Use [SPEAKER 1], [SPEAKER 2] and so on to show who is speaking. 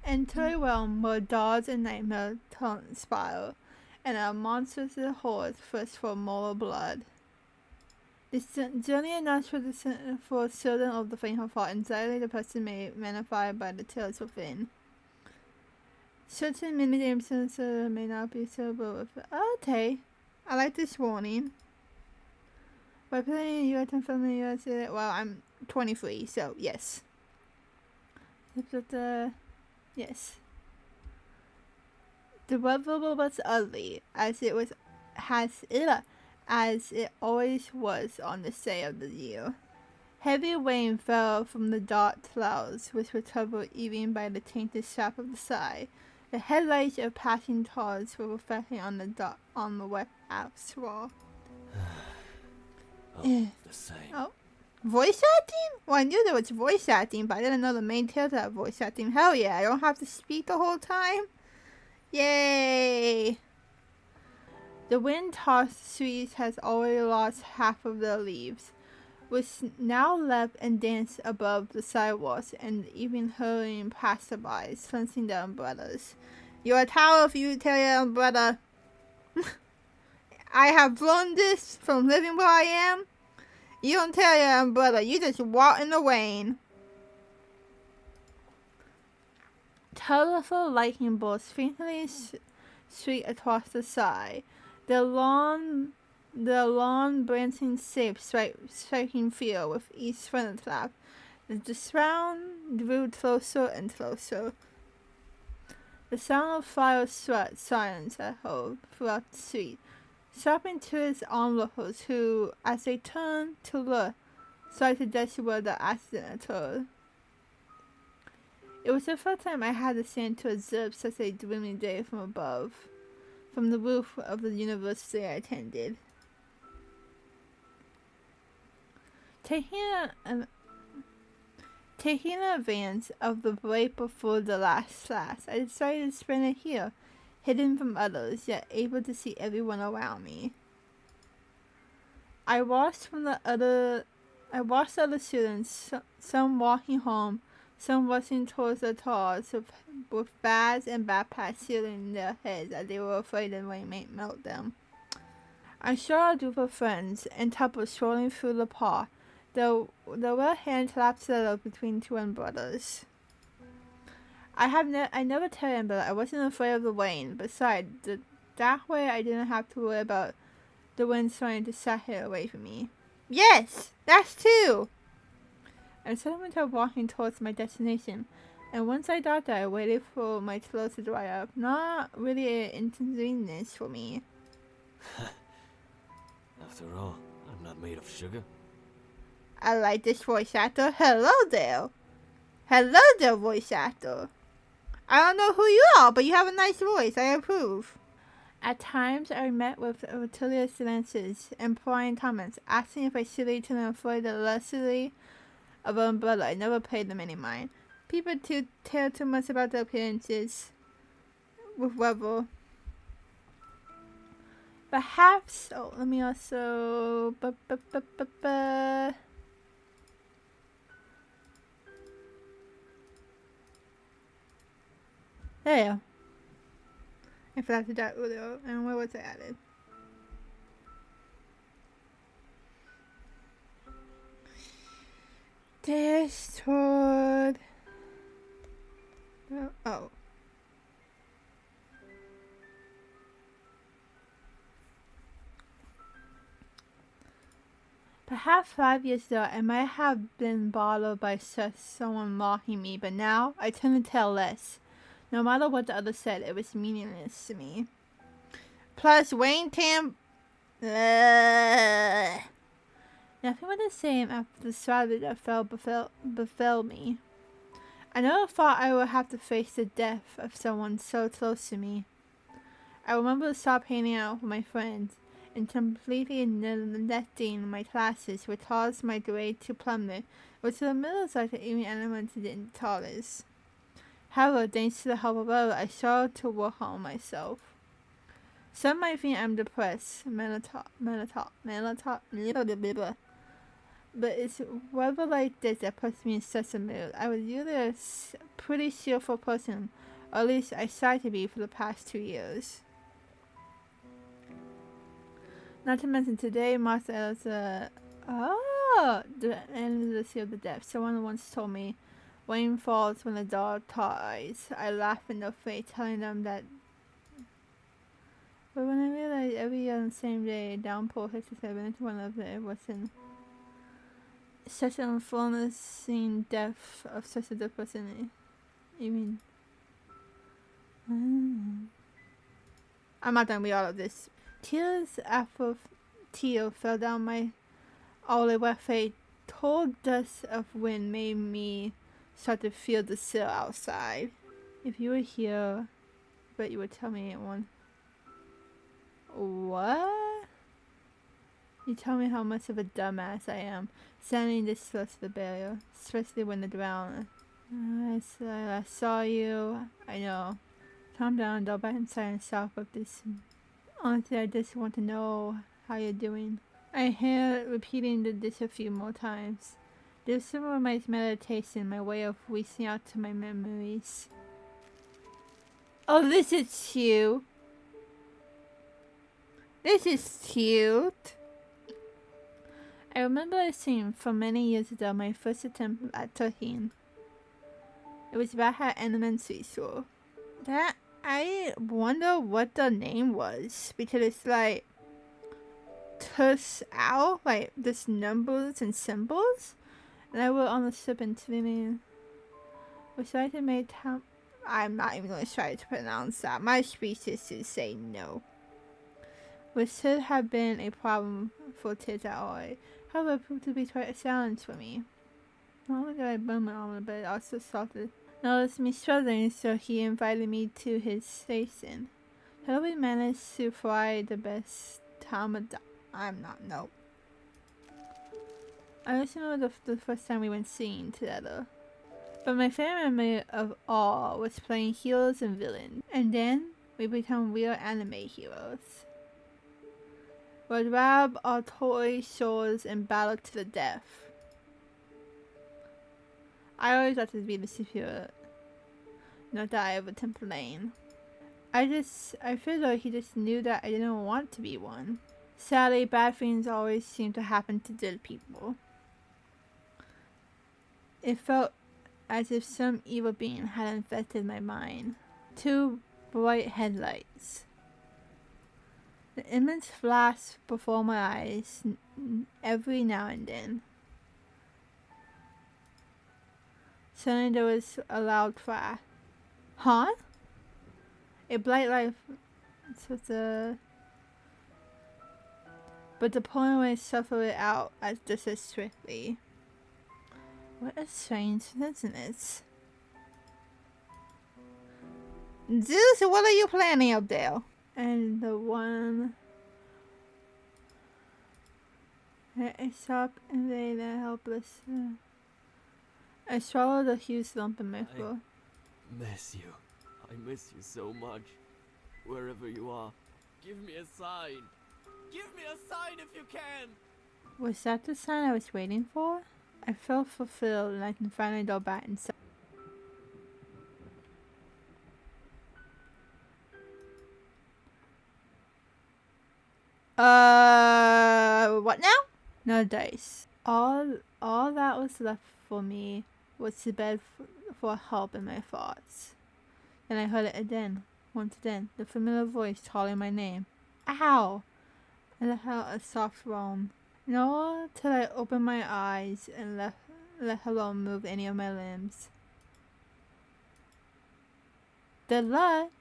[SPEAKER 1] Enter realm where dolls and nightmare conspire, and a monstrous horde thirst for more blood. This journey is not for certain of the faint heart. Anxiety the person may magnify by the tales within. Certain minigames may not be suitable with it. Okay. I like this warning. By playing US and family US, well, I'm 23, so yes. Yes. The weather was ugly, as it always was on this day of the year. Heavy rain fell from the dark clouds, which were covered even by the tainted sap of the sky. The headlights of passing cars were reflecting on the wet asphalt.
[SPEAKER 2] The same.
[SPEAKER 1] Oh. Voice acting? Well, I knew there was voice acting, but I didn't know the main character had voice acting. Hell yeah, I don't have to speak the whole time. Yay! The wind-tossed trees has already lost half of their leaves, which now leapt and danced above the sidewalks and even hurrying passersby, sensing their umbrellas. You're a tower if you tell your umbrella. I have learned this from living where I am. You don't tell your umbrella, you just walk in the rain. Colorful lightning bolts faintly streak across the sky. The long branching shapes striking fear with each thunderclap. The sound drew closer and closer. The sound of fire struck silence echoed throughout the street, stopping to its onlookers who, as they turned to look, started to guess where the accident occurred. It was the first time I had the chance to observe such a dreamy day from above, from the roof of the university I attended. Taking advantage of the break before the last class, I decided to spend it here, hidden from others, yet able to see everyone around me. I watched other students, some walking home, some rushing towards the cars with bags and backpacks shielding their heads as they were afraid the rain might melt them. I saw a group of friends and couples strolling through the park. There were hand claps set up between two brothers. I never tell them, but I wasn't afraid of the rain. Besides, that way I didn't have to worry about the wind trying to sail away from me. Yes, that's true. I suddenly started walking towards my destination, and once I got there, I waited for my clothes to dry up. Not really an inconvenience for me.
[SPEAKER 2] After all, I'm not made of sugar.
[SPEAKER 1] I like this voice actor. Hello there. Hello there, voice actor. I don't know who you are, but you have a nice voice. I approve. At times, I met with rotilious glances and prying comments, asking if I should to them for the luxury of an umbrella. I never paid them any mind. People tell too much about their appearances with weather. Perhaps. Oh, let me also. There. I forgot to do that earlier. And where was it added? Discord. Oh. Perhaps 5 years ago, I might have been bothered by someone mocking me, but now I tend to tell less. No matter what the other said, it was meaningless to me. Plus, Wayne Tam. Nothing was the same after the tragedy that befell me. I never thought I would have to face the death of someone so close to me. I remember to stop hanging out with my friends and completely neglecting my classes, which caused my grade to plummet, which in the middle is like the even elemented in college. However, thanks to the help of others, I started to work on myself. Some might think I'm depressed, But it's weather like this that puts me in such a mood. I was usually a pretty cheerful person, or at least I tried to be for the past 2 years. Not to mention today marks as the end of the Sea of the Deaf. Someone once told me, rain falls when the dog dies. I laughed in their face, telling them that. But when I realized every year on the same day, a downpour hits the 7th one of it wasn't such an unforeseen death of such a dead person. Even. I'm not gonna read all of this. Tears after tears fell down my olive face. Tall dust of wind made me start to feel the chill outside. If you were here, I bet you would tell me it one. What? You tell me how much of a dumbass I am, standing this close to the barrier, especially when the ground. I saw you. I know. Calm down, go back inside and stop with this. Honestly, I just want to know how you're doing. I hear repeating this a few more times. This is my meditation, my way of reaching out to my memories. Oh, this is cute. This is cute. I remember a scene from many years ago, my first attempt at talking. It was back at elementary school. That I wonder what the name was, because it's like tush out, like this numbers and symbols, and I wrote on the slip and swimming. Was I to make time? I'm not even going to try to pronounce that. My speeches to say no. Which should have been a problem for kids at all. However, it proved to be quite a challenge for me. Not only did I burn my armor, but it also started noticed me struggling, so he invited me to his station. How we managed to fly the best time of I'm not, no. I just remember the first time we went singing together. But my favorite memory of all was playing heroes and villains. And then we become real anime heroes. We'd grab our toy swords and battle to the death. I always wanted to be the superior. Not that I ever complain. I feel like he just knew that I didn't want to be one. Sadly, bad things always seem to happen to good people. It felt as if some evil being had infected my mind. 2 bright headlights. The image flashed before my eyes every now and then. Suddenly there was a loud crash. Huh? A bright light. But the pulling away suffered it out just as swiftly. What a strange coincidence. Zeus, what are you planning up there? And the one I stopped and lay there helpless. I swallowed a huge lump in my throat.
[SPEAKER 2] Miss you. I miss you so much. Wherever you are, give me a sign. Give me a sign if you can.
[SPEAKER 1] Was that the sign I was waiting for? I felt fulfilled and I can finally go back inside. What now? No dice. All that was left for me was to beg for help in my thoughts. Then I heard it again, once again, the familiar voice calling my name. Ow! I let out a soft groan. Nor till I opened my eyes and let alone move any of my limbs. Good luck!